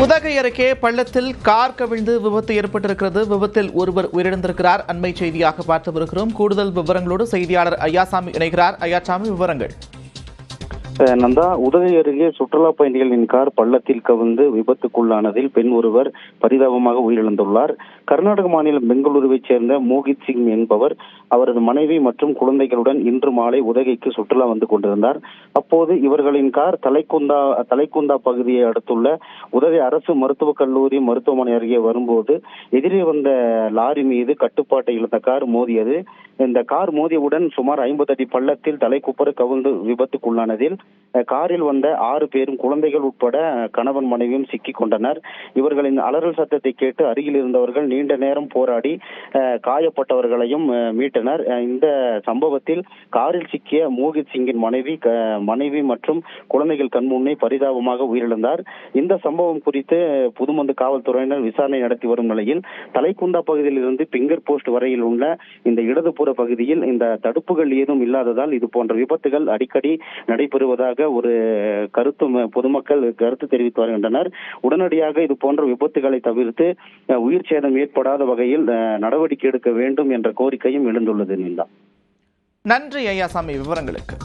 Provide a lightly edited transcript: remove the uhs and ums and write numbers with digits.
உதகை அருகே பள்ளத்தில் கார் கவிழ்ந்து விபத்து ஏற்பட்டிருக்கிறது. விபத்தில் ஒருவர் உயிரிழந்திருக்கிறார். அண்மை செய்தியாக பார்த்து வருகிறோம். கூடுதல் விவரங்களோடு செய்தியாளர் ஐயாசாமி இணைகிறார். ஐயாசாமி, விவரங்கள். நந்தா, உதகை அருகே சுற்றுலா பயணிகளின் கார் பள்ளத்தில் கவிழ்ந்து விபத்துக்குள்ளானதில் பெண் ஒருவர் பரிதாபமாக உயிரிழந்துள்ளார். கர்நாடக மாநிலம் பெங்களூருவைச் சேர்ந்த மோகித் சிங் என்பவர் அவரது மனைவி மற்றும் குழந்தைகளுடன் இன்று மாலை உதகைக்கு சுற்றுலா வந்து கொண்டிருந்தார். அப்போது இவர்களின் கார் தலைக்குந்தா பகுதியை அடுத்துள்ள உதகை அரசு மருத்துவக் கல்லூரி மருத்துவமனை அருகே வரும்போது எதிரே வந்த லாரி மீது கட்டுப்பாட்டை இழந்த கார் மோதியது. இந்த கார் மோதியவுடன் சுமார் 50 அடி பள்ளத்தில் தலைக்குப்புற கவிழ்ந்து விபத்துக்குள்ளானதில் காரில் வந்த 6 பேரும் குழந்தைகள் உட்பட கணவன் மனைவியும் சிக்கிக் கொண்டனர். இவர்களின் அலறல் சத்தத்தை கேட்டு அருகில் இருந்தவர்கள் நீண்ட நேரம் போராடி காயப்பட்டவர்களையும் மீட்டனர். இந்த சம்பவத்தில் காரில் சிக்கிய மோகித் சிங்கின் மனைவி மற்றும் குழந்தைகள் கண்முன்னே பரிதாபமாக உயிரிழந்தார். இந்த சம்பவம் குறித்து புதுமந்து காவல்துறையினர் விசாரணை நடத்தி வரும் நிலையில் தலைக்குந்தா பகுதியில் இருந்து பிங்கர் போஸ்ட் வரையில் உள்ள இந்த இடதுபுற பகுதியில் இந்த தடுப்புகள் ஏதும் இல்லாததால் இது போன்ற விபத்துகள் அடிக்கடி நடைபெறுவதாக ஒரு பொதுமக்கள் கருத்து தெரிவித்து வருகின்றனர். உடனடியாக இது போன்ற விபத்துகளை தவிர்த்து உயிர் சேதம் ஏற்படாத வகையில் நடவடிக்கை எடுக்க வேண்டும் என்ற கோரிக்கையும் எழுந்துள்ளது. நன்றி ஐயாசாமி, விவரங்களுக்கு.